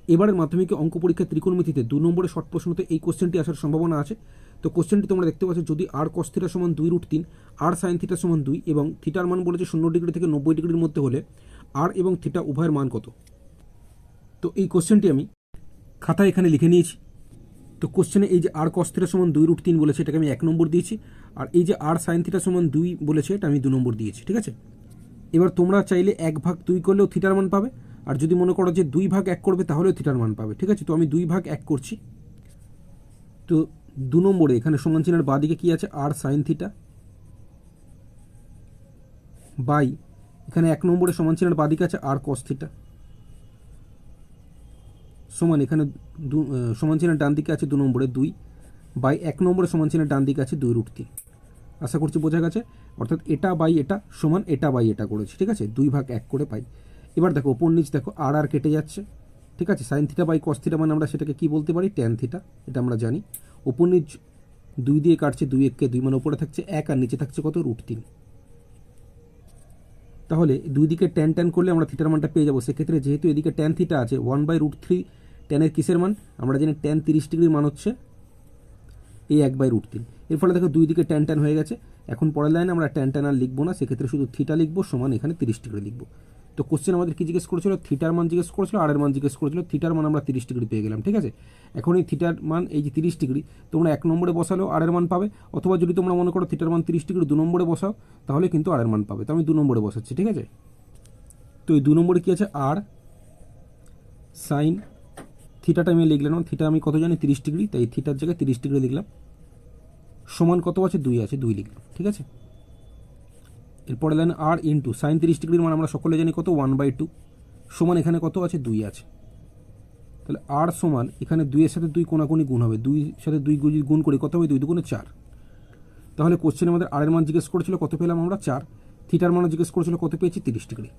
এবারের মাধ্যমিকে অঙ্ক পরীক্ষায় ত্রিকোণমিতিতে 2 নম্বরের শর্ট প্রশ্নতে এই কোশ্চেনটি আসার সম্ভাবনা আছে। তো কোশ্চেনটি তোমরা দেখতে পাচ্ছ, যদি আর কস থিটা সমান 2√3, আর সাইন থিটা সমান 2 এবং থিটার মান বলেছে 0 ডিগ্রি থেকে 90 ডিগ্রির মধ্যে হলে আর এবং থিটা উভয়ের মান কত। তো এই কোশ্চেনটি আমি খাতায় এখানে লিখে নিয়েছি। তো কোশ্চেনে এই যে আর কস থিটা সমান 2√3 বলেছে, এটাকে আমি 1 নম্বর দিয়েছি, আর এই যে আর সাইন থিটা সমান 2 বলেছে, এটা আমি 2 নম্বর দিয়েছি। ঠিক আছে, এবার তোমরা চাইলে 1/2 করলেও থিটার মান পাবে, আর যদি মনে করো যে 2/1 করবে তাহলেও থিটার মান পাবে। ঠিক আছে, তো আমি 2/1 করছি। তো 2 নম্বরে এখানে সমান চিহ্নের বাঁ দিকে কি আছে, আর সাইন থিটা বাই এখানে 1 নম্বরে সমান চিহ্নের বাঁ দিকে আছে আর কস থিটা সমান এখানে সমান চিহ্নের ডান দিকে আছে 2 নম্বরে 2 বাই 1 নম্বরে সমান চিহ্নের ডান দিকে আছে 2√3। আশা করছি বোঝা গেছে। অর্থাৎ এটা বাই এটা সমান এটা বাই এটা করেছি। ঠিক আছে, 2/1 করে পাই। এবার দেখো ওপর নিচ দেখো, আর আর কেটে যাচ্ছে। ঠিক আছে, sine theta by cos theta মানে আমরা সেটাকে কি বলতে পারি, ট্যান থিটা, এটা আমরা জানি। ওপর নিচ 2 দিয়ে কাটছে, 2 1 কে 2 মানে ওপরে থাকছে 1 আর নিচে থাকছে কত, √3। তাহলে দুই দিকে ট্যান ট্যান করলে আমরা থিটার মানটা পেয়ে যাবো। সেক্ষেত্রে যেহেতু এদিকে ট্যান থিটা আছে, 1/√3 ট্যানের কিসের মান, আমরা জানি ট্যান 30 ডিগ্রির মান হচ্ছে এই 1/√3। এর ফলে দেখো দুই দিকে ট্যান ট্যান হয়ে গেছে। এখন পরের লাইনে আমরা ট্যান ট্যান আর লিখবো না, সেক্ষেত্রে শুধু থিটা লিখবো, সমান এখানে 30 ডিগ্রি লিখবো। তো কোশ্চেন আমাদের কি জিজ্ঞেস করেছিল, থিটার মান জিজ্ঞেস করেছিল, আর এর মান জিজ্ঞেস করেছিল। থিটার মান আমরা 30 ডিগ্রি পেয়ে গেলাম। ঠিক আছে, এখন এই থিটার মান এই যে 30 ডিগ্রি তোমরা 1 নম্বরে বসালেও আর এর মান পাবে, অথবা যদি তোমরা মনে করো থিটার মান 30 ডিগ্রি 2 নম্বরে বসাও তাহলে কিন্তু আর এর মান পাবে। তো আমি 2 নম্বরে বসাচ্ছি। ঠিক আছে, তো এই 2 নম্বরে কি আছে, আর সাইন থিটাটা আমি লিখলাম, থিটা আমি কত জানি 30 ডিগ্রি, তাই থিটার জায়গায় 30 ডিগ্রি লিখলাম, সমান কত আছে, 2 আছে, 2 লিখলাম। ঠিক আছে, এরপরে লাইন আর ইন্টু সাইন 30 ডিগ্রির মান আমরা সকলে জানি কত, 1/2 সমান এখানে কত আছে, 2 আছে। তাহলে আর সমান এখানে 2 এর সাথে 2 কোনাকুনি গুণ হবে, 2 সাথে 2 গুণ করে কত হবে, 2 দুগুণে 4। তাহলে কোশ্চেনে আমাদের আর এর মান জিজ্ঞেস করেছিল, কত পেলাম আমরা, 4। থিটার মান জিজ্ঞেস করেছিল, কত পেয়েছি, 30 ডিগ্রি।